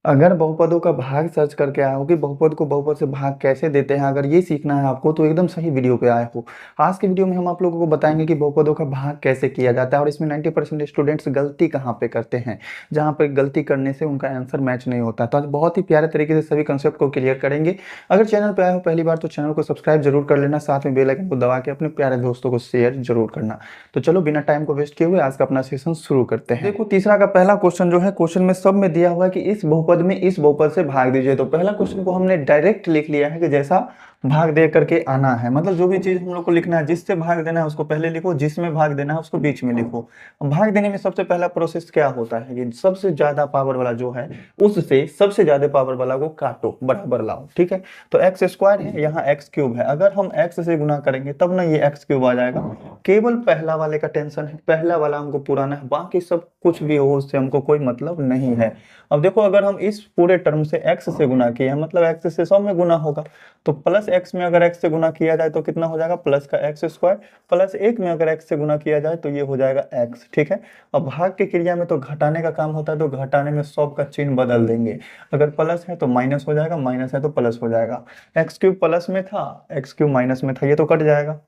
अगर बहुपदों का भाग सर्च करके आए हो कि बहुपद को बहुपद से भाग कैसे देते हैं, अगर ये सीखना है आपको तो एकदम सही वीडियो पे आए हो। आज के वीडियो में हम आप लोगों को बताएंगे कि बहुपदों का भाग कैसे किया जाता है और इसमें 90% स्टूडेंट्स गलती कहाँ पे करते हैं, जहाँ पर गलती करने से उनका आंसर मैच नहीं होता। तो आज बहुत ही प्यारे तरीके से सभी कंसेप्ट को क्लियर करेंगे। अगर चैनल पर आए हो पहली बार तो चैनल को सब्सक्राइब जरूर कर लेना, साथ में बेल आइकन को दबा के अपने प्यारे दोस्तों को शेयर जरूर करना। तो चलो बिना टाइम को वेस्ट किए हुए आज का अपना सेशन शुरू करते हैं। देखो तीसरा का पहला क्वेश्चन जो है, क्वेश्चन में सब में दिया हुआ है कि इस बहुपद में इस बहुपद से भाग दीजिए। तो पहला क्वेश्चन को हमने डायरेक्ट लिख लिया है कि जैसा भाग दे करके आना है, मतलब जो भी चीज हम लोग को लिखना है, जिससे भाग देना है उसको पहले लिखो, जिसमें भाग देना है उसको बीच में लिखो। भाग देने में सबसे पहला प्रोसेस क्या होता है कि सबसे ज्यादा पावर वाला जो है उससे सबसे ज्यादा पावर वाला को काटो, बराबर लाओ। ठीक है, तो एक्स स्क्वायर है, यहाँ एक्स क्यूब है, अगर हम एक्स से गुना करेंगे तब ना ये एक्स क्यूब आ जाएगा। केवल पहला वाले का टेंशन है, पहला वाला हमको पुराना है, बाकी सब कुछ भी हो उससे हमको कोई मतलब नहीं है। अब देखो अगर हम इस पूरे टर्म से x से गुना किए हैं, मतलब x से 100 में गुना होगा, तो प्लस x में अगर x से गुना किया जाए तो कितना हो जाएगा, प्लस का एक्स स्क्वायर, प्लस 1 में अगर x से गुना किया जाए तो ये हो जाएगा x। ठीक है, अब भाग की क्रिया में तो घटाने का काम होता है, तो घटाने में 100 का चिन्ह बदल देंगे। अगर प्लस है तो माइनस हो जाएगा, माइनस है तो प्लस हो जाएगा। एक्स क्यूब प्लस में था, एक्स क्यूब माइनस में था, ये तो कट जाएगा।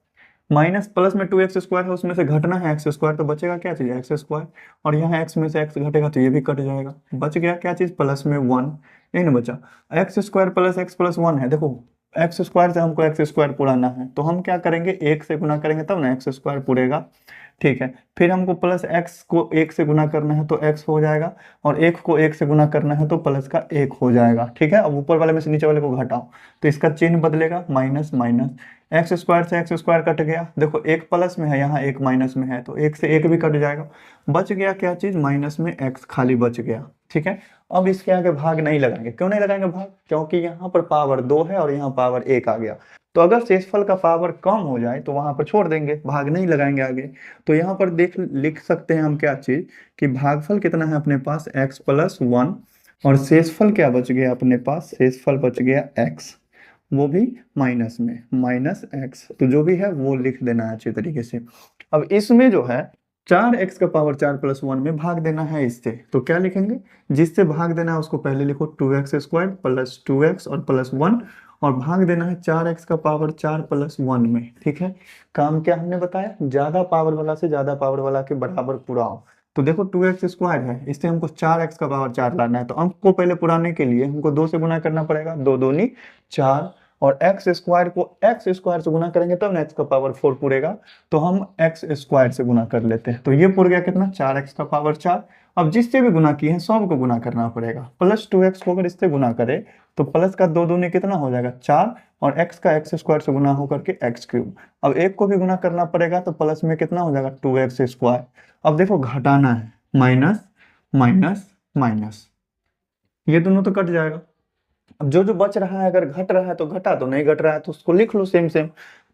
माइनस प्लस में 2x स्क्वायर है, उसमें से घटना है एक्स स्क्वायर, तो बचेगा क्या चीज, एक्स स्क्वायर। और यहाँ एक्स में से एक्स घटेगा तो ये भी कट जाएगा, बच गया क्या चीज, प्लस में 1। नहीं ना बचा, x square plus x plus 1 है। देखो एक्स स्क्वायर से हमको एक्स स्क्वायर पुराना है, तो हम क्या करेंगे, एक से गुना करेंगे तब ना एक्स स्क्वायर पुरेगा। ठीक है, फिर हमको प्लस एक्स को एक से गुना करना है तो एक्स हो जाएगा, और एक को एक से गुना करना है तो प्लस का एक हो जाएगा। ठीक है, अब ऊपर वाले में से नीचे वाले को घटाओ तो इसका चिन्ह बदलेगा, माइनस माइनस, एक्स स्क्वायर से एक्स स्क्वायर कट गया। देखो एक प्लस में है, यहाँ एक माइनस में है, तो एक से एक भी कट जाएगा, बच गया क्या चीज, माइनस में एक्स खाली बच गया। ठीक है, अब इसके आगे भाग नहीं लगाएंगे, क्यों नहीं लगाएंगे भाग, क्योंकि यहाँ पर पावर 2 है और यहाँ पावर 1 आ गया। तो अगर शेषफल का पावर कम हो जाए तो वहां पर छोड़ देंगे, भाग नहीं लगाएंगे आगे। तो यहाँ पर देख लिख सकते हैं हम क्या चीज, कि भागफल कितना है अपने पास, x प्लस 1, और शेषफल क्या बच गया अपने पास, शेषफल बच गया x, वो भी माइनस में, माइनस एक्स। तो जो भी है वो लिख देना है अच्छे तरीके से। अब इसमें जो है 4x का पावर 4 प्लस 1 में भाग देना है इससे, तो क्या लिखेंगे, जिससे भाग देना है उसको पहले लिखो, 2x स्क्वायर प्लस 2x और प्लस 1, और भाग देना है 4x का पावर 4 प्लस 1 में। ठीक है, काम क्या हमने बताया, ज्यादा पावर वाला से ज्यादा पावर वाला के बराबर पुराओ। तो देखो 2x स्क्वायर है, इससे हमको 4x का पावर 4 लाना है, तो अंक को पहले पुराने के लिए हमको 2 से गुना करना पड़ेगा, 2 दूनी 4, और एक्स स्क्वायर को एक्स स्क्वायर से गुना करेंगे तब ना एक्स का पावर 4 पुरेगा, तो हम एक्स स्क्वायर से गुना कर लेते हैं। तो ये पुर गया कितना, 4x का पावर 4। अब जिससे भी गुना किए हैं सब को गुना करना पड़ेगा, प्लस 2x को अगर इससे गुना करे तो प्लस का 2 दूनी कितना हो जाएगा 4, और x का एक्स स्क्वायर से गुना होकर के एक्स क्यूब। अब एक को भी गुना करना पड़ेगा तो प्लस में कितना हो जाएगा 2x स्क्वायर। अब देखो घटाना है, माइनस माइनस माइनस, ये दोनों तो कट जाएगा। अब जो जो बच रहा है, अगर घट रहा है तो घटा दो, नहीं घट रहा है तो उसको लिख लो सेम सेम।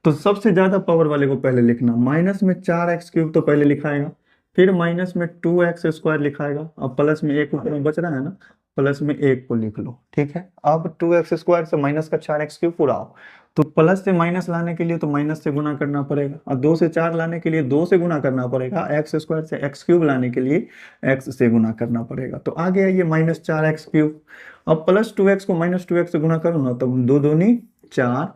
तो सबसे ज्यादा पावर वाले को पहले लिखना, माइनस में 4x क्यूब तो पहले लिखाएगा, फिर माइनस में 2x स्क्वायर लिखाएगा, अब प्लस में एक ऊपर में बच रहा है ना, प्लस में एक को लिख लो। ठीक है, अब 2x स्क्वायर से माइनस का 4x क्यूब पूरा आओ, तो प्लस से माइनस लाने के लिए तो माइनस से गुना करना पड़ेगा, और 2 से 4 लाने के लिए 2 से गुना करना पड़ेगा, एक्स स्क्वायर से एक्स क्यूब लाने के लिए x से गुना करना पड़ेगा। तो आ गया ये माइनस 4x क्यूब। अब प्लस 2x को माइनस 2x से गुना करो ना, तब 2 दूनी 4,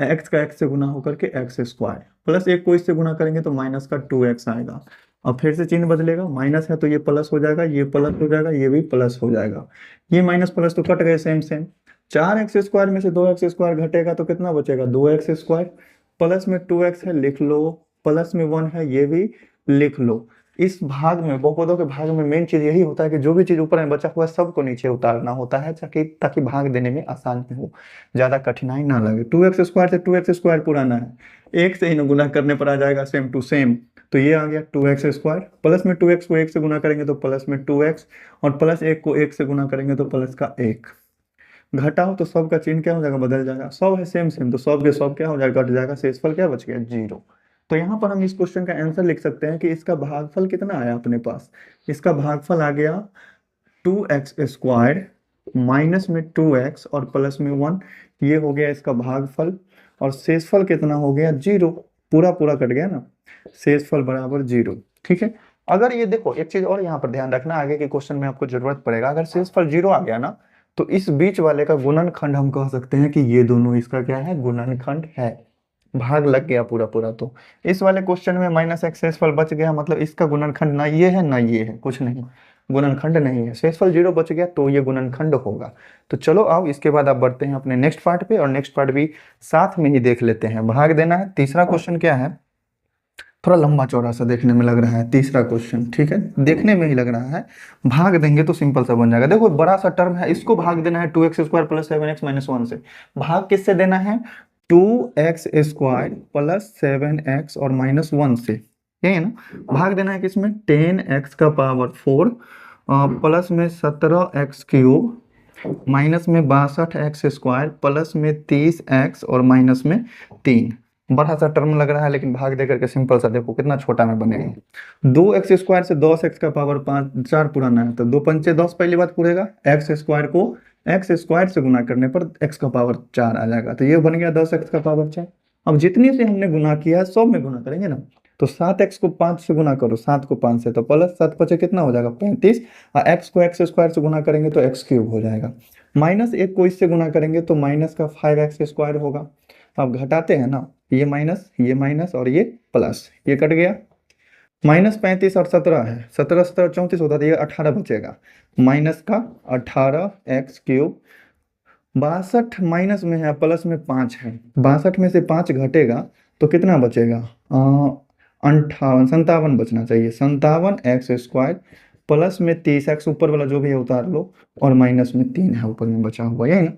x का x से गुना होकर के एक्स स्क्वायर, प्लस एक को इससे गुना करेंगे तो माइनस का 2x आएगा। अब फिर से चिन्ह बदलेगा, माइनस है तो ये प्लस हो जाएगा, ये प्लस हो जाएगा, ये भी प्लस हो जाएगा, ये माइनस प्लस तो कट गए सेम सेम। 4x स्क्वायर में से 2x स्क्वायर घटेगा तो कितना बचेगा, 2x स्क्वायर, प्लस में 2x है लिख लो, प्लस में 1 है ये भी लिख लो। इस भाग में, बहुपदों के भाग में मेन चीज यही होता है कि जो भी चीज ऊपर में बचा हुआ है सबको नीचे उतारना होता है, ताकि ताकि भाग देने में आसानी हो, ज्यादा कठिनाई ना लगे। 2x स्क्वायर से 2x स्क्वायर पुराना है, एक से ही ना गुना करने पर आ जाएगा सेम टू सेम, तो ये आ गया 2x स्क्वायर, प्लस में 2x को 1 से गुना करेंगे तो प्लस में 2x, और प्लस 1 को 1 से गुना करेंगे तो प्लस का 1। घटाओ तो सब का चिन्ह क्या हो जाएगा, बदल जाएगा, सब है सेम सेम, तो सब के सब क्या हो जाएगा, घट जाएगा, शेषफल क्या बच गया, 0। तो यहाँ पर हम इस क्वेश्चन का आंसर लिख सकते हैं कि इसका भागफल कितना आया अपने पास, इसका भागफल आ गया 2x स्क्वायर माइनस में 2x और प्लस में 1, ये हो गया इसका भागफल, और शेषफल कितना हो गया 0, पूरा पूरा कट गया ना, शेषफल बराबर 0। ठीक है, अगर ये देखो एक चीज और यहाँ पर ध्यान रखना, आगे के क्वेश्चन में आपको जरूरत पड़ेगा, अगर शेषफल 0 आ गया ना तो इस बीच वाले का गुणनखंड हम कह सकते हैं कि ये दोनों इसका क्या है, गुणनखंड है। भाग लग गया पूरा पूरा। तो इस वाले क्वेश्चन में माइनस एक्स शेषफल बच गया, मतलब इसका गुणनखंड ना ये है ना ये है, कुछ नहीं, गुणनखंड नहीं है। शेषफल 0 बच गया तो ये गुणनखंड होगा। तो चलो आओ इसके बाद आप बढ़ते हैं अपने नेक्स्ट पार्ट पे, और नेक्स्ट पार्ट भी साथ में ही देख लेते हैं। भाग देना है। तीसरा क्वेश्चन क्या है, थोड़ा लंबा चौड़ा सा देखने में लग रहा है तीसरा क्वेश्चन, ठीक है, देखने में ही लग रहा है। भाग देंगे तो सिंपल सा बन जाएगा। देखो बड़ा सा टर्म है, इसको भाग देना है 2x² प्लस 7x माइनस 1 से। भाग किससे देना है, 2x² प्लस 7x और माइनस 1 से, यही है ना। भाग देना है किसमें, 10x का पावर 4 प्लस में 17x³ माइनस में 62x² प्लस में 30x और माइनस में 3। बड़ा सा टर्म लग रहा है, लेकिन भाग दे करके सिंपल सा देखो कितना छोटा में बनेगा। 2x² से 10x का पावर 5 4 पुराना है, तो 2 पंचे 10 पहली बात पूरेगा। x² को x² से गुना करने पर x का पावर 4 आ जाएगा, तो ये बन गया 10x का पावर 4। अब जितनी से हमने गुना किया है सब में गुना करेंगे ना, तो 7x को 5 से गुना करो, 7 को 5 से, तो प्लस 7 पचे कितना हो जाएगा 35, और x को x² से गुना करेंगे तो x³ हो जाएगा। माइनस 1 को इससे गुना करेंगे तो माइनस का 5x² होगा। अब घटाते हैं ना, ये माइनस और ये प्लस, ये कट गया। माइनस 35 और 17 है, 17 17 34 होता है, तो ये 18 बचेगा। माइनस का 18x³ 62 माइनस में है, प्लस में 5 है, 62 में से 5 घटेगा तो कितना बचेगा, 57 बचना चाहिए। 57x² प्लस में 30x, ऊपर वाला जो भी है उतार लो, और माइनस में 3 है ऊपर में बचा हुआ, यही ना।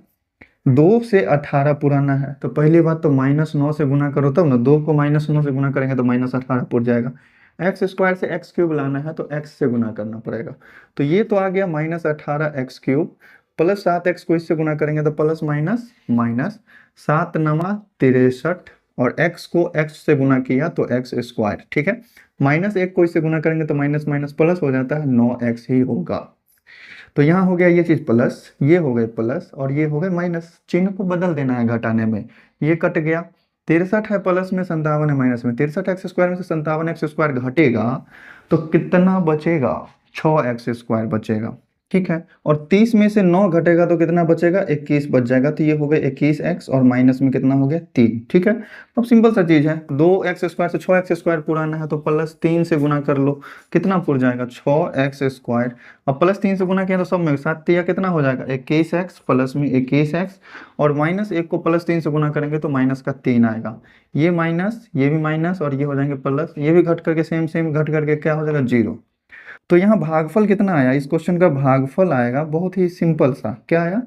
2 से 18 पुराना है, तो पहली बात तो -9 से गुना करो तब ना, 2 को -9 से गुना करेंगे तो -18 पुर जाएगा। x² से x³ लाना है तो x से गुना करना पड़ेगा, तो ये तो आ गया -18x³ प्लस 7x को इससे गुना करेंगे तो प्लस माइनस माइनस 7 9 63, और x को x से गुना किया तो x², ठीक है। -1 को इससे गुना करेंगे तो माइनस माइनस प्लस हो जाता है, 9x ही होगा। तो यहाँ हो गया ये चीज प्लस, ये हो गए प्लस, और ये हो गए माइनस। चिन्ह को बदल देना है घटाने में, ये कट गया। 63 है प्लस में, 57 है माइनस में, 63x² में से 57x² घटेगा तो कितना बचेगा, 6x² बचेगा, ठीक है। और 30 में से 9 घटेगा तो कितना बचेगा, 21 बच जाएगा, तो ये हो गए 21x और माइनस में कितना हो गया 3, ठीक है। अब सिंपल सा चीज है, 2x² से 6x² पुराना है तो प्लस 3 से गुना कर लो, कितना पुर जाएगा 6x²। अब प्लस 3 से गुना किया तो सब में 7 या कितना हो जाएगा 21x प्लस में 21x, और -1 को प्लस 3 से गुना करेंगे तो माइनस का 3 आएगा। ये माइनस, ये भी माइनस, और ये हो जाएंगे प्लस, ये भी घट करके सेम सेम घट करके क्या हो जाएगा 0। तो यहाँ भागफल कितना आया, इस क्वेश्चन का भागफल आएगा बहुत ही सिंपल सा, क्या आया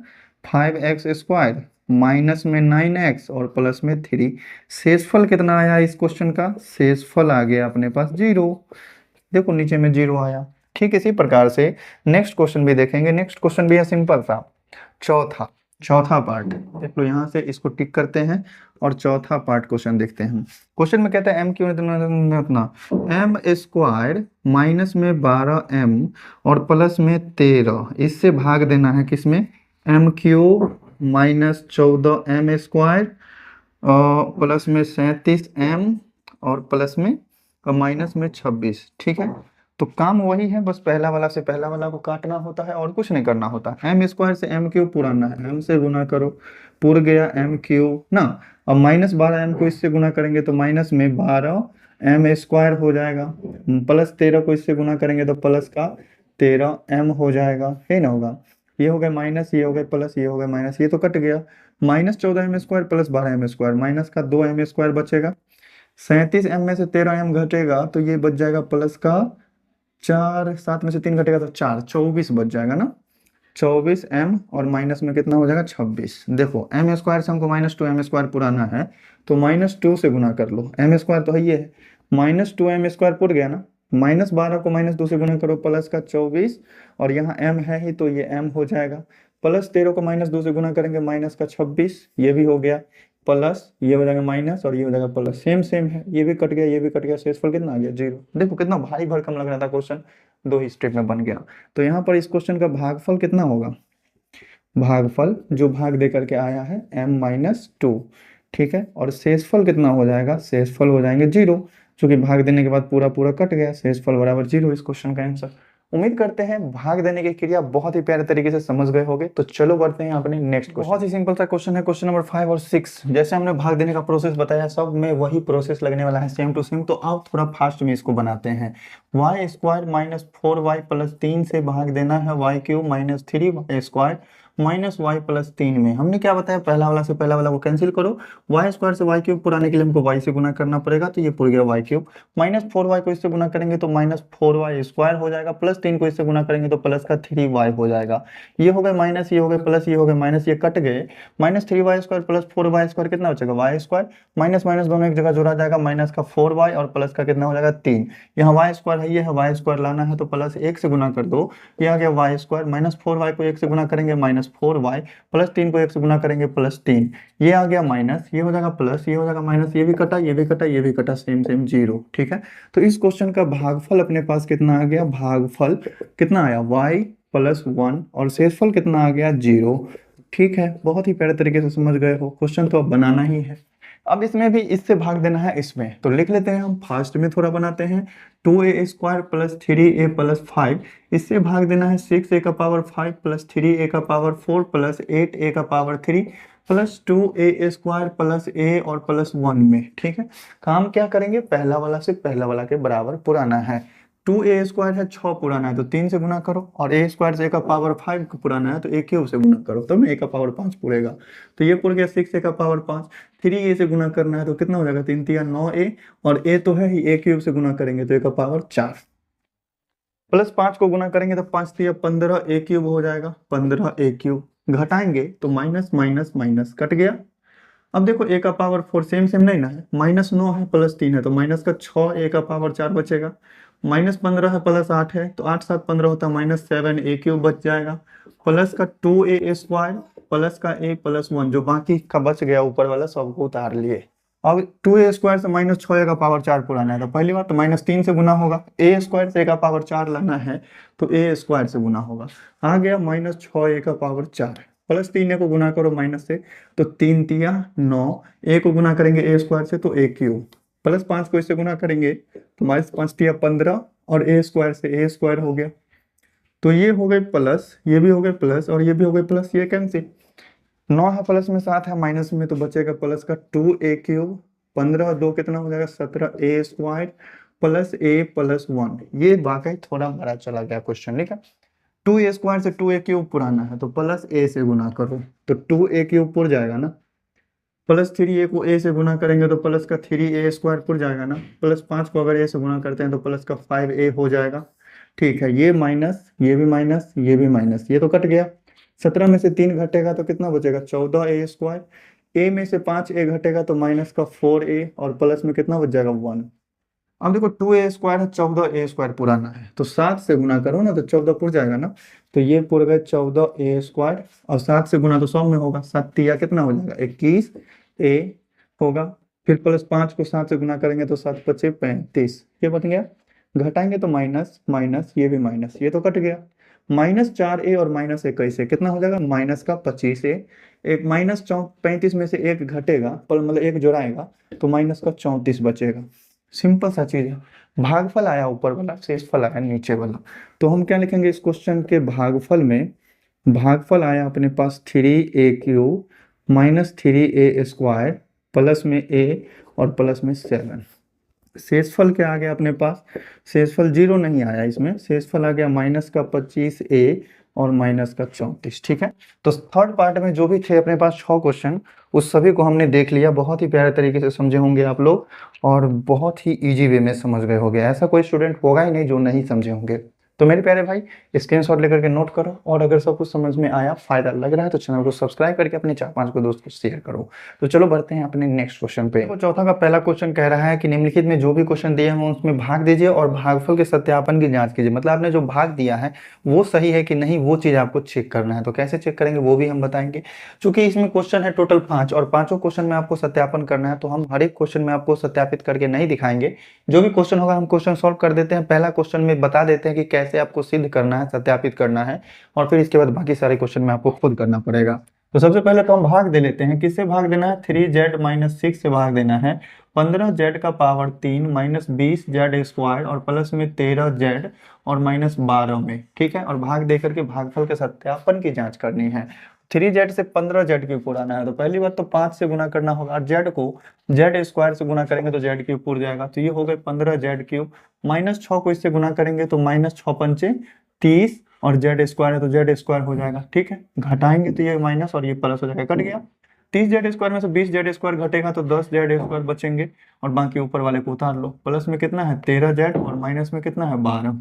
5x² माइनस में 9x और प्लस में 3। शेषफल कितना आया इस क्वेश्चन का, शेषफल आ गया अपने पास 0, देखो नीचे में 0 आया। ठीक इसी प्रकार से नेक्स्ट क्वेश्चन भी देखेंगे। नेक्स्ट क्वेश्चन भी है सिंपल सा, चौथा पार्ट देख लो, यहाँ से इसको टिक करते हैं और चौथा पार्ट क्वेश्चन देखते हैं। क्वेश्चन में कहता है m क्यों इतना, m² माइनस में 12m और प्लस में 13, इससे भाग देना है किसमें, m³ माइनस 14m² प्लस में 37m और प्लस में माइनस में 26, ठीक है। तो काम वही है, बस पहला वाला से पहला वाला को काटना होता है और कुछ नहीं करना होता। m² से m³ पुराना है, m से गुना करो, पुर गया m³ ना। अब -12m को इससे गुना करेंगे तो माइनस में 12m² हो जाएगा, प्लस 13 को इससे गुना करेंगे तो प्लस का 13m हो जाएगा, है ना। होगा ये हो गया माइनस, ये हो गया प्लस, ये हो गया माइनस, ये तो कट गया। -14m² प्लस 12m², माइनस का 2m² बचेगा। 37m में से 13m घटेगा तो ये बच जाएगा प्लस का 4, 7 में से 3 घटेगा तो 4, 24 बच जाएगा ना। 24m और माइनस में कितना हो जाएगा 26। देखो m² से हमको -2m² पुराना है तो -2 से गुना कर लो, m² तो है ये है, -2m² पुर गया ना। -12 को -2 से गुना करो, प्लस का 24, और यहाँ m है ही तो ये m हो जाएगा। प्लस 13 को -2 से गुना करेंगे, माइनस का 26, ये भी हो गया, प्लस ये हो जाएगा माइनस और ये हो जाएगा प्लस, सेम सेम है, ये भी कट गया ये भी कट गया, शेषफल कितना आ गया 0। देखो कितना भारी भरकम लग रहा था क्वेश्चन, 2 ही स्टेप में बन गया। तो यहाँ पर इस क्वेश्चन का भागफल कितना होगा, भागफल जो भाग दे करके आया है m-2, ठीक है। और शेषफल कितना हो जाएगा, शेषफल हो जाएंगे 0, क्योंकि भाग देने के बाद पूरा पूरा कट गया, शेषफल बराबर 0 इस क्वेश्चन का आंसर। उम्मीद करते हैं भाग देने की क्रिया बहुत ही प्यारे तरीके से समझ गए होंगे। तो चलो बढ़ते हैं अपने नेक्स्ट क्वेश्चन। बहुत ही सिंपल सा क्वेश्चन है, क्वेश्चन नंबर 5 और 6। जैसे हमने भाग देने का प्रोसेस बताया, सब में वही प्रोसेस लगने वाला है, सेम टू सेम। तो आप थोड़ा फास्ट में इसको बनाते हैं। Y square minus 4y plus 3 से भाग देना है Y cube minus 3y square minus Y plus 3 में। हमने क्या बताया, पहला वाला से पहला वाला को कैंसिल करो, वाई स्क्वायर से वाई क्यूब पुराने के लिए हमको वाई से गुना करना पड़ेगा, तो ये पूरा गया वाई क्यूब। माइनस 4y को इससे गुना करेंगे तो माइनस 4y स्क्वायर हो जाएगा, प्लस 3 को इससे गुना करेंगे तो प्लस का 3y हो जाएगा। ये हो गए माइनस, ये हो गए प्लस, ये हो गए माइनस, ये कट गए। Minus 3y square plus 4y square कितना बचेगा, वाई स्क्वायर। माइनस माइनस दोनों एक जगह जोड़ा जाएगा, माइनस का 4y और प्लस का कितना हो जाएगा 3। यहाँ वाई स्क्वायर है, ये है वाई स्क्वायर लाना है तो प्लस 1 से गुना कर दो, ये आ गया वाई स्क्वायर। माइनस 4y को 1 से गुना करेंगे माइनस 4y, प्लस 3 को 1 से गुना करेंगे प्लस 3, ये आ गया माइनस, ये हो जाएगा प्लस, ये हो जाएगा माइनस, ये भी कटा, ये भी कटा, ये भी कटा, सेम सेम 0। ठीक है, तो इस क्वेश्चन का भागफल अपने पास कितना आ गया, भागफल कितना आया y प्लस 1 और शेषफल कितना आ गया 0। ठीक है, बहुत ही प्यारे तरीके से समझ गए हो। क्वेश्चन तो अब बनाना ही है। अब इसमें भी इससे भाग देना है इसमें, तो लिख लेते हैं हम, फास्ट में थोड़ा बनाते हैं। 2a square plus 3a plus 5, इससे भाग देना है 6a का पावर 5 प्लस 3a का पावर 4 प्लस 8a का power 3 plus 2a square plus a और प्लस 1 में। ठीक है, काम क्या करेंगे, पहला वाला से पहला वाला के बराबर पुराना है। 2a स्क्वायर है 6 पुराना है तो 3 से गुना करो, और a स्क्वायर से a का पावर 5 पुराना है तो a क्यूब से गुना करो, तब a का पावर 5 पुरेगा। तो ये पुर गया 6a का पावर 5, 3a से गुना करना है तो कितना हो जाएगा, 3 3 9a, और a तो है ही, a क्यूब से गुना करेंगे तो a का पावर 4, प्लस 5 को गुना करेंगे तो 5 3 15, a क्यूब हो जाएगा 15a क्यूब, घटाएंगे तो माइनस माइनस माइनस कट गया। अब देखो a का पावर 4 सेम सेम नहीं ना है, माइनस 9 है प्लस 3 है तो माइनस का 6, a का पावर 4 बचेगा, माइनस 15 है प्लस 8 है तो 8 7 15 होता है माइनस 7a क्यूब बच जाएगा, प्लस का 2a स्क्वायर प्लस का a प्लस 1, जो बाकी का बच गया ऊपर वाला सबको उतार लिए। अब 2a स्क्वायर से माइनस 6a का पावर 4 पुराना है तो पहली बात तो माइनस 3 से गुना होगा, a स्क्वायर से a का पावर 4 लाना है तो a स्क्वायर से गुना होगा, आ गया माइनस 6a का पावर 4, प्लस 3 को गुना करो माइनस से तो 3 तिया 9, a को गुना करेंगे a स्क्वायर से तो a क्यूब, प्लस 5 को इससे गुना करेंगे तो माइनस 5 तिया 15, और a स्क्वायर से a स्क्वायर हो गया। तो ये हो गए प्लस, ये भी हो गए प्लस, और ये भी हो गए प्लस, ये कैंसिल। 9 है प्लस में 7 है माइनस में तो बचेगा प्लस का 2a क्यूब, 15 2 कितना हो जाएगा 17a square plus a plus 1। ये वाकई थोड़ा बड़ा चला गया क्वेश्चन, ठीक है। 2a स्क्वायर से 2a क्यूब पुराना है तो प्लस a से गुना करो तो 2a क्यूब पुर जाएगा ना, प्लस 3a को a से गुना करेंगे तो प्लस का 3a स्क्वायर पुर जाएगा ना, प्लस 5 को अगर a से गुना करते हैं तो प्लस का 5a हो जाएगा। ठीक है, ये माइनस, ये भी माइनस, ये भी माइनस, ये तो कट गया। 17 में से 3 घटेगा तो कितना बचेगा 14a स्क्वायर, a में से 5a घटेगा तो माइनस का 4a, और प्लस में कितना बच जाएगा 1। अब देखो 2a स्क्वायर है, 14a स्क्वायर पुराना है तो 7 से गुना करो ना तो 14 पुर जाएगा ना, तो ये पुर गए 14a स्क्वायर, और 7 से गुना तो 100 में होगा, 7 तिया कितना हो जाएगा 21a होगा, फिर प्लस 5 को 7 से गुना करेंगे तो 7 5 35, ये बन गया। घटाएंगे तो माइनस माइनस, ये भी माइनस, ये तो कट गया। माइनस 4a और माइनस 21 कितना हो जाएगा, माइनस का 25a, एक माइनस 35 में से एक घटेगा पर मतलब एक जोड़ाएगा तो माइनस का 34 बचेगा। सिंपल सा चीज है। भागफल आया ऊपर वाला, शेषफल आया नीचे वाला, तो हम क्या लिखेंगे इस क्वेश्चन के भागफल में, भागफल आया अपने पास 3a cube minus 3a square plus में a और प्लस में 7। शेषफल क्या आ गया अपने पास, शेषफल 0 नहीं आया इसमें, शेषफल आ गया माइनस का 25a और माइनस का 34। ठीक है, तो थर्ड पार्ट में जो भी थे अपने पास 6 क्वेश्चन, उस सभी को हमने देख लिया। बहुत ही प्यारे तरीके से समझे होंगे आप लोग, और बहुत ही इजी वे में समझ गए होंगे। ऐसा कोई स्टूडेंट होगा ही नहीं जो नहीं समझे होंगे। तो मेरे प्यारे भाई, स्क्रीनशॉट लेकर के नोट करो, और अगर सब कुछ समझ में आया, फायदा लग रहा है तो चैनल को सब्सक्राइब करके अपने 4-5 को दोस्त को शेयर करो। तो चलो बढ़ते हैं अपने नेक्स्ट क्वेश्चन पे। तो चौथा का पहला क्वेश्चन कह रहा है कि निम्नलिखित में जो भी क्वेश्चन दिए हों उसमें भाग दीजिए और भागफल के सत्यापन की जांच कीजिए। मतलब आपने जो भाग दिया है वो सही है कि नहीं, वो चीज आपको चेक करना है। तो कैसे चेक करेंगे वो भी हम बताएंगे। चूंकि इसमें क्वेश्चन है टोटल 5 और पांचों क्वेश्चन में आपको सत्यापन करना है, तो हम हर एक क्वेश्चन में आपको सत्यापित करके नहीं दिखाएंगे। जो भी क्वेश्चन होगा हम क्वेश्चन सॉल्व कर देते हैं, पहला क्वेश्चन में बता देते हैं कि कैसे आपको सिद्ध करना है, सत्यापित करना है, और फिर इसके बाद बाकी सारे क्वेश्चन में आपको खुद करना पड़ेगा। तो सबसे पहले तो हम भाग दे लेते हैं। किससे भाग देना है? 3z-6 से भाग देना है। 15z का पावर 3 माइनस 20z² और प्लस में 13z और माइनस 12 में, ठीक है। और भाग दे करके भागफल के सत्यापन की जांच करनी है। 3z से 15z क्यूब उड़ाना है, तो पहली बात तो 5 से गुना करना होगा, और z को z² से गुना करेंगे तो z क्यूब उड़ जाएगा, तो ये हो गए 15z³ माइनस 6 को इससे गुना करेंगे तो माइनस 6 पंचे 30 और z² है तो z² हो जाएगा, ठीक है। घटाएंगे तो ये माइनस और ये प्लस हो जाएगा, कट गया। 30z² में से 20z² घटेगा तो 10z² बचेंगे और बाकी ऊपर वाले को उतार लो। प्लस में कितना है? 13z और माइनस में कितना है? 12।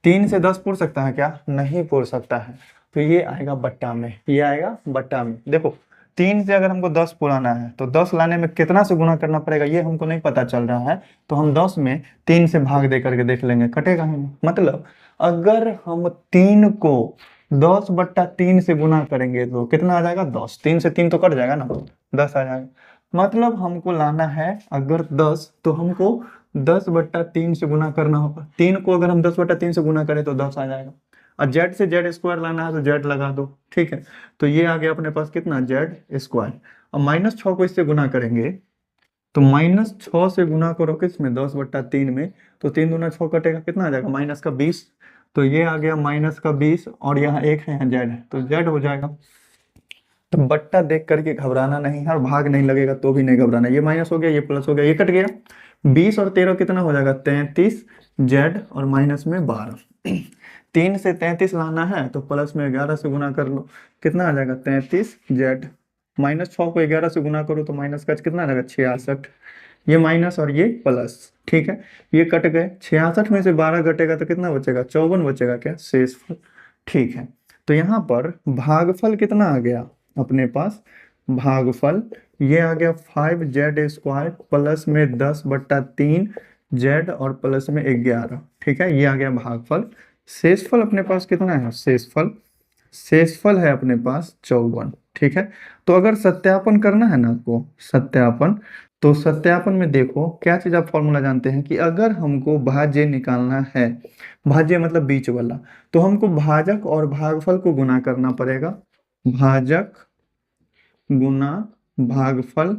3 से 10 पुर सकता है क्या? नहीं पुर सकता है, तो ये आएगा बट्टा में, ये आएगा बट्टा में। देखो 3 से अगर हमको 10 पुराना है तो 10 लाने में कितना से गुना करना पड़ेगा ये हमको नहीं पता चल रहा है, तो हम 10 में 3 से भाग दे करके देख लेंगे, कटेगा ही नहीं। मतलब अगर हम 3 को 10/3 से गुना करेंगे तो कितना आ जाएगा? 10। 3 से 3 तो कट जाएगा ना, 10 आ जाएगा। मतलब हमको लाना है अगर 10 तो हमको 10/3 से गुना करना होगा। 3 को अगर हम 10/3 से गुना करें तो 10 आ जाएगा। और z से z² लाना है तो z लगा दो, ठीक है। तो ये आ गया अपने पास कितना? z²। और माइनस 6 को इससे गुना करेंगे तो माइनस 6 से गुना करो किसमें? 10/3 में, तो 3 दूना 6 कटेगा, कितना आ जाएगा? माइनस का 20। तो ये आ गया माइनस का 20 और यहाँ एक है, यहाँ z है तो z हो जाएगा। तो बट्टा देख करके घबराना नहीं है और भाग नहीं लगेगा तो भी नहीं घबराना। ये माइनस हो गया, ये प्लस हो गया, ये कट गया। 20 और 13 कितना हो जाएगा? 33 z और माइनस में 12। 3 से 33 लाना है तो प्लस में 11 से गुना कर लो, कितना आ जाएगा? 33z। माइनस 6 को 11 से गुना करो तो माइनस का कितना आ जाएगा? 66। ये माइनस और ये प्लस, ठीक है। ये कट गए। 66 में से 12 घटेगा तो कितना बचेगा? 54 बचेगा क्या? शेषफल, ठीक है। तो यहाँ पर भागफल कितना आ गया अपने पास? भागफल ये आ गया 5z² प्लस में 10/3 z और प्लस में 11, ठीक है। ये आ गया भागफल। शेषफल अपने पास कितना है? शेषफल है अपने पास 54, ठीक है। तो अगर सत्यापन करना है ना आपको, सत्यापन, तो सत्यापन में देखो क्या चीज आप फॉर्मूला जानते हैं कि अगर हमको भाज्य निकालना है, भाज्य मतलब बीच वाला, तो हमको भाजक और भागफल को गुना करना पड़ेगा। भाजक गुना भागफल,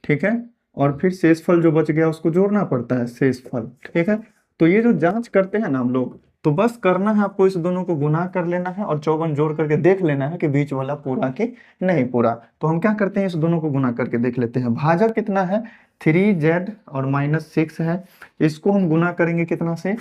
ठीक है। और फिर शेषफल जो बच गया उसको जोड़ना पड़ता है, शेषफल, ठीक है। तो ये जो जांच करते हैं ना हम लोग, तो बस करना है आपको, इस दोनों को गुना कर लेना है और 54 जोड़ करके देख लेना है कि बीच वाला पूरा कि नहीं पूरा। तो हम क्या करते हैं, इस दोनों को गुना करके देख लेते हैं। भाजक कितना है? 3z और माइनस 6 है, इसको हम गुना करेंगे कितना से?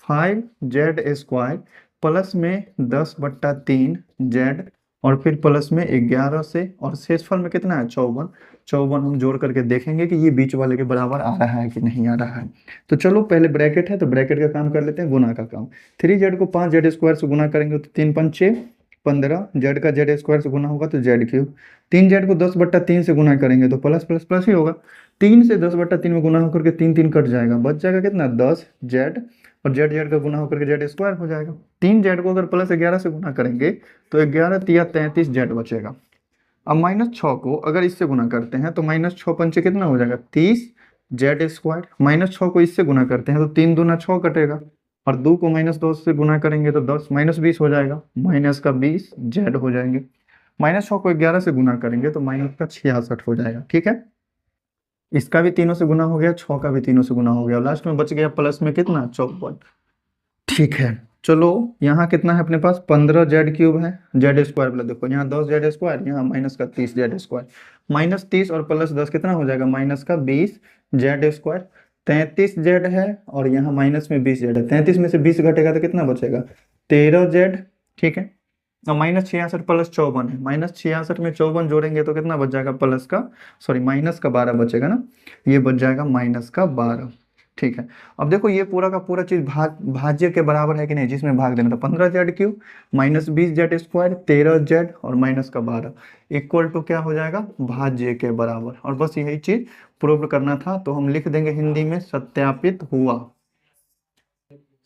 5z² प्लस में 10/3 z और फिर प्लस में 11 से, और शेषफल में कितना है? 54। 54 हम जोड़ करके देखेंगे कि ये बीच वाले के बराबर आ रहा है कि नहीं आ रहा है। तो चलो पहले ब्रैकेट है तो ब्रैकेट का काम कर लेते हैं, गुना का काम। 3z को 5z² से गुना करेंगे तो 3 पंचे 15, z का z² से गुना होगा तो z³। 3z को 10/3 से गुना करेंगे तो प्लस प्लस प्लस ही होगा। 3 से 10/3 में गुना होकर के 3 3 कट जाएगा, बच जाएगा कितना? 10z और z का गुना होकर के z² हो जाएगा। 3z को अगर प्लस 11 से गुना करेंगे तो 11 तिया 33z बचेगा। अब माइनस 6 को अगर इससे गुना करते हैं तो माइनस 6 पंचे कितना हो जाएगा? 30z²। माइनस 6 को इससे गुना करते हैं तो 3 दूना 6 कटेगा, और 2 को माइनस 2 से गुना करेंगे तो 10 माइनस 20 हो जाएगा, माइनस का 20z हो जाएंगे। माइनस 6 को 11 से गुना करेंगे तो माइनस का 66 हो जाएगा, ठीक है। इसका भी तीनों से गुना हो गया, 6 का भी तीनों से गुना हो गया, लास्ट में बच गया प्लस में कितना? 54, ठीक है। चलो यहाँ कितना है अपने पास? 15z³ है, z² वाला देखो यहाँ 10z², यहाँ माइनस का 30z²। माइनस 30 और प्लस 10 कितना हो जाएगा? माइनस का 20z²। 33z है और यहाँ माइनस में 20z है, 33 में से 20 घटेगा तो कितना बचेगा? 13z, ठीक है। और माइनस 66 प्लस 54 है, माइनस 66 में 54 जोड़ेंगे तो कितना बच जाएगा? प्लस का, सॉरी माइनस का 12 बचेगा ना, ये बच जाएगा माइनस का 12, ठीक है। अब देखो ये पूरा का पूरा चीज भाज्य के बराबर है कि नहीं, जिसमें भाग देना था। 15z³ माइनस 20z² 13z और माइनस का 12 इक्वल टू क्या हो जाएगा? भाज्य के बराबर। और बस यही चीज प्रूव करना था, तो हम लिख देंगे हिंदी में सत्यापित हुआ,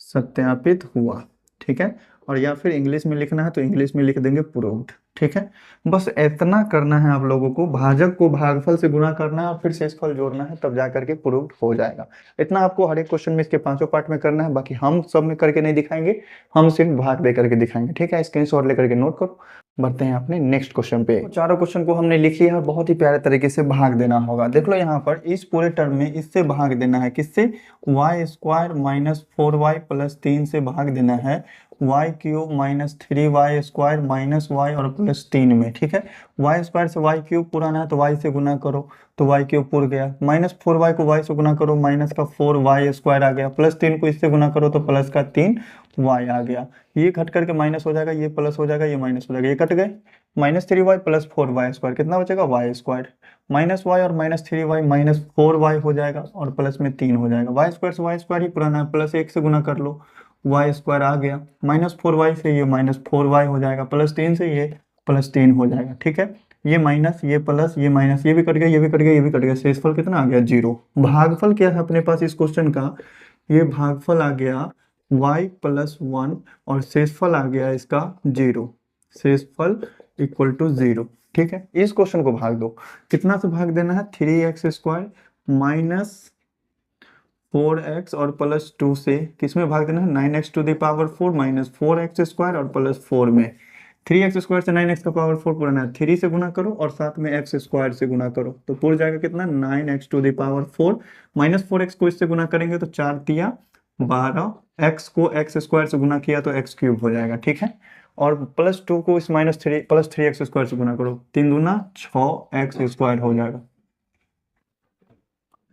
सत्यापित हुआ, ठीक है। और या फिर इंग्लिश में लिखना है तो इंग्लिश में लिख देंगे प्रूव्ड। ठीक है, बस इतना करना है आप लोगों को, भाजक को भागफल से गुणा करना है और फिर शेषफल जोड़ना है, तब जा करके प्रूव हो जाएगा। इतना आपको हर एक क्वेश्चन में इसके पांचों पार्ट में करना है, बाकी हम सब में करके नहीं दिखाएंगे, हम सिर्फ भाग दे करके दिखाएंगे। ठीक है, स्क्रीनशॉट लेकर के नोट करो। बढ़ते हैं अपने नेक्स्ट क्वेश्चन पे। तो चारों क्वेश्चन को हमने लिख लिया है, बहुत ही प्यारे तरीके से भाग देना होगा। देख लो यहाँ पर इस पूरे टर्म में इससे भाग देना है, किससे, Y square minus 4y plus 3 से भाग देना है Y cube minus 3y square minus Y और प्लस 3 में। ठीक है, वाई स्क्वायर से वाई क्यूब पुराना है तो वाई से गुना करो तो वाई क्यूब पुर गया, माइनस 4y को वाई से गुना करो माइनस का 4y स्क्वायर आ गया, प्लस 3 को इससे गुना करो तो प्लस का 3y आ गया। ये घट करके माइनस हो जाएगा, ये प्लस हो जाएगा, ये माइनस हो जाएगा, ये कट गए, minus 3y plus 4y square कितना बचेगा, वाई स्क्वायर, माइनस वाई और माइनस 3y माइनस 4y हो जाएगा और प्लस में 3 हो जाएगा। वाई स्क्वायर से वाई स्क्वायर ही पुराना है, प्लस 1 से गुना कर लो, वाई स्क्वायर आ गया, माइनस 4y से ये माइनस 4y हो जाएगा, प्लस 3 से ये प्लस 3 हो जाएगा। ठीक है, ये माइनस ये प्लस ये माइनस, ये भी कट गया, ये भी कट गया, ये भी कट गया, शेषफल कितना आ गया, 0। भागफल क्या है अपने पास इस क्वेश्चन का, ये भागफल आ गया y प्लस 1 और शेषफल आ गया इसका 0, शेषफल इक्वल टू 0। ठीक है, इस क्वेश्चन को भाग दो, कितना से भाग देना है, 3x स्क्वायर माइनस 4x और प्लस 2 से किसमें भाग देना है, 9x to the power 4 minus 4x square और प्लस 4 में। 3x स्क्वायर से 9x का पावर 4 पुराना है, 3 से गुना करो और साथ में x स्क्वायर से गुना करो तो पूरा जाएगा कितना, 9x to the power 4 minus 4x को इससे गुना करेंगे तो 4 तिया 12, x को x स्क्वायर से गुना किया तो x क्यूब हो जाएगा। ठीक है, और प्लस 2 को इस माइनस 3 प्लस 3x स्क्वायर से गुना करो, 3 दूना 6x स्क्वायर हो जाएगा।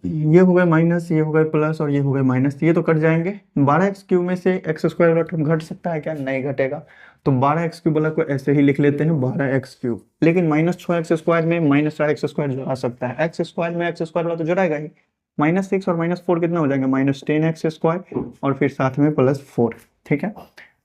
ये हो गए माइनस, ये हो गए प्लस और ये हो गए माइनस, ये तो कट जाएंगे। 12x क्यूब में से x स्क्वायर वाला टर्म घट सकता है क्या, नहीं घटेगा, तो 12x क्यूब वाला को ऐसे ही लिख लेते हैं 12x क्यूब। लेकिन माइनस 6x स्क्वायर में माइनस 4x स्क्वायर जोड़ा सकता है, x स्क्वायर में x स्क्वायर वाला तो जोड़ाएगा ही, माइनस 6 और माइनस 4 कितना हो जाएगा, माइनस 10x स्क्वायर और फिर साथ में प्लस 4। ठीक है,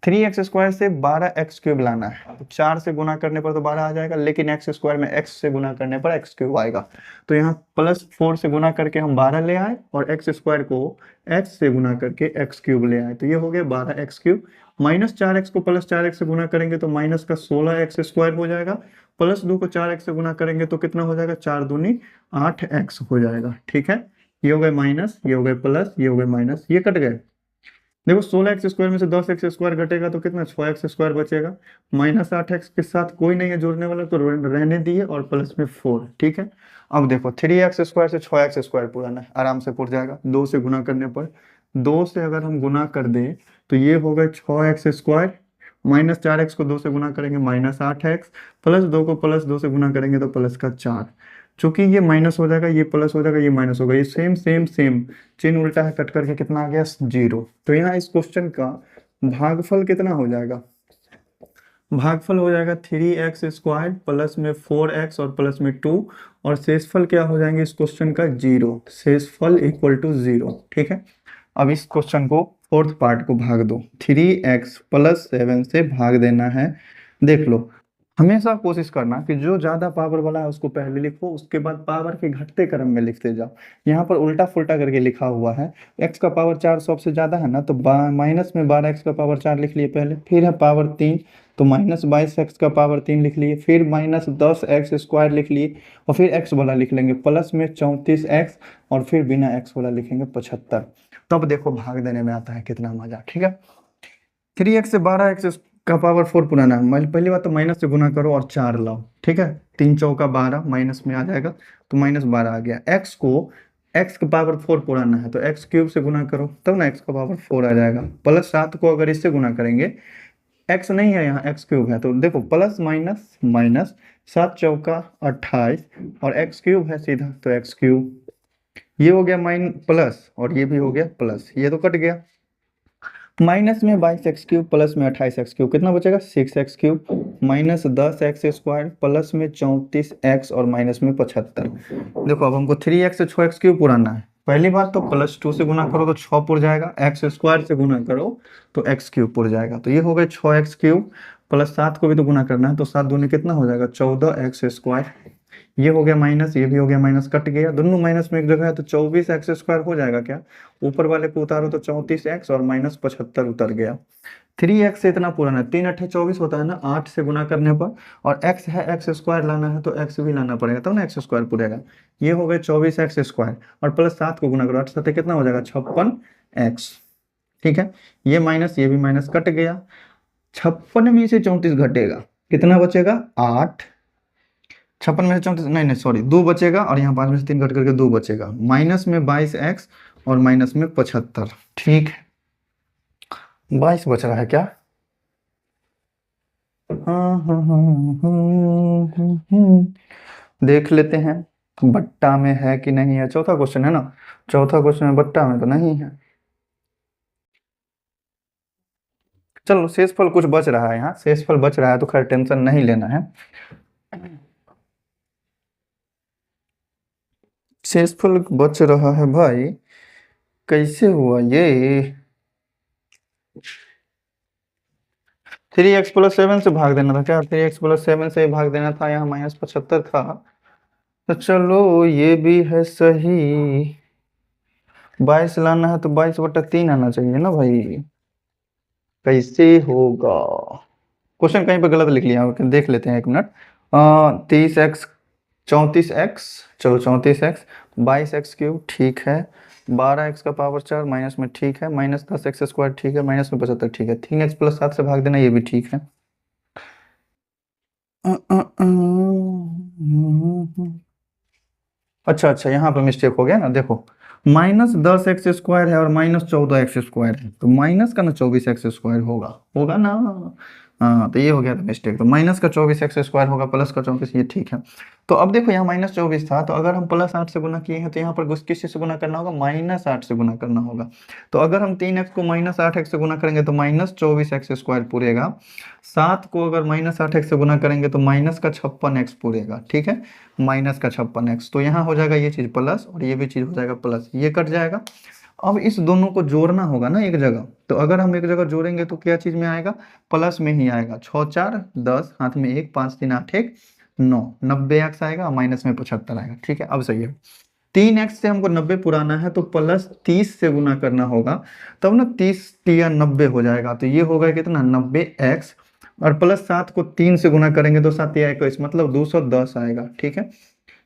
3x स्क्वायर से 12x क्यूब लाना है, तो 4 से गुना करने पर तो 12 आ जाएगा, लेकिन x स्क्वायर में x से गुना करने पर x क्यूब आएगा, तो यहाँ प्लस 4 से गुना करके हम 12 ले आए और x स्क्वायर को x से गुना करके x क्यूब ले आए, तो ये हो गया 12x क्यूब। माइनस 4x को प्लस 4x से गुना करेंगे तो माइनस का 16x स्क्वायर हो जाएगा, प्लस 2 को 4x से गुना करेंगे तो कितना हो जाएगा, 4 दूनी 8x हो जाएगा। ठीक है, ये हो गए माइनस, ये हो गए प्लस, ये हो गए माइनस, ये कट गए। देखो 16x स्क्वायर में से 10x स्क्वायर घटेगा तो कितना, 6x स्क्वायर बचेगा, माइनस 8x के साथ कोई नहीं है जोड़ने वाला तो रहने दिए और प्लस में 4। ठीक है, अब देखो 3x स्क्वायर से 6x स्क्वायर पुराना है, आराम से पुर जाएगा, 2 से गुना करने पर, 2 से अगर हम गुना कर दें तो ये हो गए 6x स्क्वायर, माइनस 4x को 2 से गुना करेंगे माइनस 8x, प्लस 2 को प्लस 2 से गुना करेंगे तो प्लस का 4। चूंकि ये माइनस हो जाएगा, ये प्लस हो जाएगा, ये माइनस होगा, ये सेम सेम सेम चिन्ह उल्टा है, कट करके कितना आ गया, 0। तो यहाँ इस क्वेश्चन का भागफल कितना हो जाएगा, भागफल हो जाएगा 3x स्क्वायर प्लस में 4x और प्लस में 2 और शेषफल क्या हो जाएंगे इस क्वेश्चन का, 0, शेषफल इक्वल टू 0। ठीक है, अब इस क्वेश्चन को फोर्थ पार्ट को भाग दो, 3x प्लस 7 से भाग देना है। देख लो, हमेशा कोशिश करना कि जो ज्यादा पावर वाला है उसको पहले लिखो, उसके बाद पावर के घटते क्रम में लिखते जाओ। यहाँ पर उल्टा फुल्टा करके लिखा हुआ है, x का पावर 4 सबसे ज्यादा है ना, तो माइनस में 12x का पावर 4 लिख लिए पहले, फिर है पावर 3 तो माइनस 22x का पावर 3 लिख लिए, फिर माइनस 10x स्क्वायर लिख लिए और फिर x वाला लिख लेंगे, प्लस में 34x और फिर बिना x वाला लिखेंगे 75। तब देखो भाग देने में आता है कितना मजा। ठीक है, 3x से 12x का पावर 4 पुराना है, पहली बात तो माइनस से गुना करो और 4 लाओ। ठीक है, 3 चौका 12 माइनस में आ जाएगा तो माइनस 12 आ गया। x को x का पावर 4 पुराना है तो x क्यूब से गुना करो तब ना x का पावर 4 आ जाएगा, प्लस 7 को अगर इससे गुना करेंगे, x नहीं है यहाँ x क्यूब है तो देखो प्लस माइनस माइनस, 7 चौका 28 और x क्यूब है सीधा तो x क्यूब, ये हो गया माइन प्लस और ये भी हो गया प्लस, ये तो कट गया, माइनस में 22x क्यूब प्लस में 28x क्यूब कितना बचेगा, 6x cube minus 10x square plus में 34x और माइनस में 75। देखो अब हमको 3x से 6x क्यूब पुराना है, पहली बात तो प्लस 2 से गुना करो तो 6 पुर जाएगा, x स्क्वायर से गुना करो तो x क्यूब पुर जाएगा, तो ये हो गए 6x क्यूब प्लस 7 को भी तो गुना करना है तो 7 दूनी कितना हो जाएगा, 14x स्क्वायर, ये हो गया माइनस, ये भी हो गया माइनस, कट गया, दोनों माइनस में एक जगह है तो 24x स्क्वायर हो जाएगा क्या, ऊपर वाले को उतारो तो 34x और माइनस 75 उतर गया, 3x से इतना पुराना है, 3 × 8 = 24 होता है ना, 8 से गुना करने पर, और x है, एक्स स्क्वायर लाना है तो x भी लाना पड़ेगा तब ना एक्स स्क्वायर पूरेगा। ये हो गए 24x² और प्लस 7 को गुना करो, 8 7 कितना हो जाएगा 56x। ठीक है, ये माइनस ये भी माइनस कट गया, 56 में से 34 घटेगा, कितना बचेगा 8, 56 में से 34 नहीं नहीं सॉरी 2 बचेगा, और यहाँ 5 में से 3 घट करके 2 बचेगा, माइनस में 22x और माइनस में 75। ठीक है, 22 बच रहा है क्या? देख लेते हैं बट्टा में है कि नहीं है, चौथा क्वेश्चन है ना, चौथा क्वेश्चन है, बट्टा में तो नहीं है। चलो शेषफल कुछ बच रहा है, यहाँ शेषफल बच रहा है तो खैर टेंशन नहीं लेना है। शेषफल बच रहा है भाई, कैसे हुआ ये? 3x+7 से भाग देना था क्या? 3x+7 से भाग देना था, यहाँ -75 था, तो चलो ये भी है सही। 22 लाना है तो 22/3 आना चाहिए ना भाई, कैसे होगा? क्वेश्चन कहीं पर गलत लिख लिया, देख लेते हैं 1 मिनट। 30x 34x, चलो 34x, 22x³ ठीक है, 12x⁴ माइनस में ठीक है, -10x² ठीक है, माइनस में 75 ठीक है, 3x+7 से भाग देना ये भी ठीक है। अच्छा अच्छा, यहाँ पर मिस्टेक हो गया ना, देखो -10x² है और -14x² है, तो माइनस का ना 24x² होगा, होगा ना। हाँ तो ये हो गया था मिस्टेक, तो माइनस का 24x² होगा, प्लस का 24, ये ठीक है। तो अब देखो यहाँ -24 था, तो अगर हम +8 से गुना किए हैं तो यहाँ पर किस चीज से गुना करना होगा, -8 से गुना करना होगा। तो अगर हम 3x को -8x से गुना करेंगे तो -24x² पूरेगा, 7 को अगर -8x से गुना करेंगे तो माइनस का 56x पूरेगा। ठीक है, माइनस का 56x, तो यहाँ हो जाएगा ये चीज प्लस और ये भी चीज हो जाएगा प्लस, ये कट जाएगा। अब इस दोनों को जोड़ना होगा ना एक जगह, तो अगर हम एक जगह जोड़ेंगे तो क्या चीज में आएगा, प्लस में ही आएगा। 6 4 10, हाथ में 1, 5 3 8 1 9, 90x आएगा, माइनस में 75 आएगा। ठीक है, अब सही है। 3x से हमको 90 पुराना है तो +30 से गुना करना होगा, तब ना 30 या 90 हो जाएगा, तो ये होगा कितना 90x, और +7 को 3 से गुना करेंगे तो 7 या 21 मतलब 210 आएगा। ठीक है,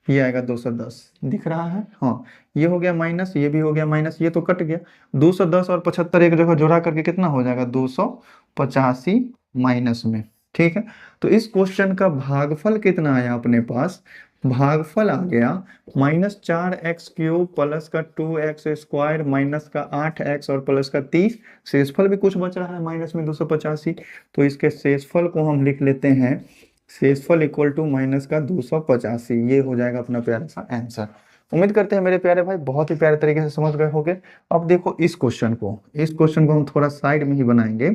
ये आएगा 210, दिख रहा है। हाँ ये हो गया माइनस, ये भी हो गया माइनस, ये तो कट गया। 210 और 75 एक जगह जोड़ा करके कितना हो जाएगा 285 माइनस में। ठीक है, तो इस क्वेश्चन का भागफल कितना आया अपने पास, भागफल आ गया -4x³ प्लस का 2x² माइनस का 8x और प्लस का 30, शेषफल भी कुछ बच रहा है माइनस में 285, तो इसके शेषफल को हम लिख लेते हैं, शेषफल इक्वल टू माइनस का 285, ये हो जाएगा अपना प्यारा सा आंसर। उम्मीद करते हैं मेरे प्यारे भाई बहुत ही प्यारे तरीके से समझ गए होंगे। अब देखो इस क्वेश्चन को, इस क्वेश्चन को हम थोड़ा साइड में ही बनाएंगे।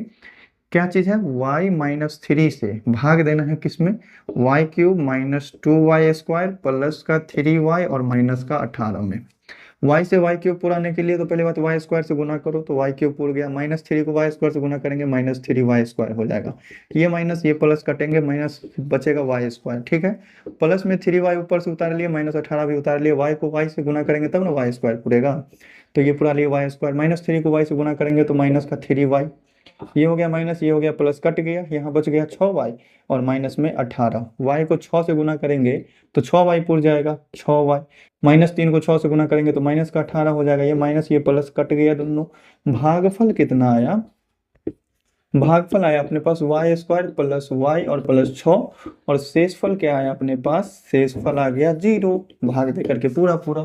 क्या चीज है, y-3 से भाग देना है किसमें, y³ - 2y² प्लस का 3y और माइनस का 18 में। y से y³ पुराने के लिए तो पहले बात y² से गुना करो, तो y³ पूर गया, -3 को y² से गुना करेंगे -3y² हो जाएगा, ये माइनस ये प्लस कटेंगे, माइनस बचेगा y²। ठीक है, प्लस में 3y ऊपर से उतार लिए, -18 भी उतार लिए, y को y से गुना करेंगे तब ना y² पूरेगा, तो ये पूरा लिए y², -3 को y से गुना करेंगे तो माइनस का 3y, ये हो गया माइनस, ये हो गया प्लस, कट गया, यहाँ बच गया 6y और माइनस में 18, y को 6 से गुना करेंगे तो 6y पुर जाएगा, 6y, -3 को 6 से गुना करेंगे तो माइनस का 18 हो जाएगा, ये माइनस ये प्लस कट गया दोनों। भागफल कितना आया, भागफल आया अपने पास y² प्लस y और प्लस 6, और शेषफल क्या आया अपने पास, शेषफल आ गया 0, भाग दे करके पूरा पूरा।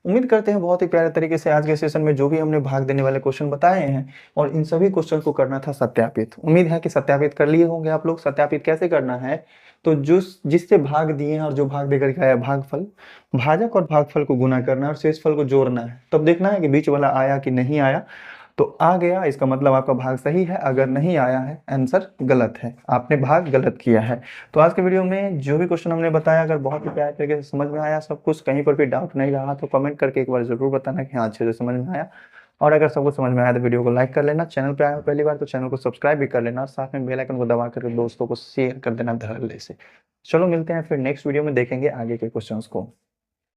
उम्मीद करते हैं बहुत ही प्यारे तरीके से आज के सेशन में जो भी हमने भाग देने वाले क्वेश्चन बताए हैं, और इन सभी क्वेश्चन को करना था सत्यापित। उम्मीद है कि सत्यापित कर लिए होंगे आप लोग। सत्यापित कैसे करना है, तो जिससे भाग दिए हैं और जो भाग देकर के आया भागफल, भाजक और भागफल को गुना करना है और शेषफल को जोड़ना है, तब देखना है कि बीच वाला आया कि नहीं आया। तो आ गया, इसका मतलब आपका भाग सही है, अगर नहीं आया है आंसर गलत है, आपने भाग गलत किया है। तो आज के वीडियो में जो भी क्वेश्चन हमने बताया, अगर बहुत ही प्यारे तरीके से समझ में आया सब कुछ, कहीं पर भी डाउट नहीं रहा, तो कमेंट करके एक बार जरूर बताना कि हाँ अच्छे से समझ में आया। और अगर सब कुछ समझ में आया तो वीडियो को लाइक कर लेना, चैनल पे आया हो पहली बार तो चैनल को सब्सक्राइब भी कर लेना, और साथ में बेल आइकन को दबा करके दोस्तों को शेयर कर देना धड़ल्ले से। चलो मिलते हैं फिर नेक्स्ट वीडियो में, देखेंगे आगे के क्वेश्चंस को।